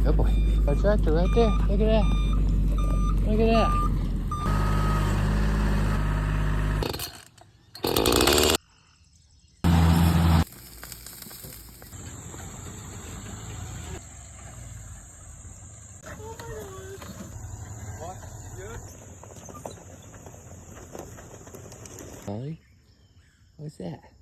Oh boy. A tractor right there. Look at that. Look at that. Ollie, what's that?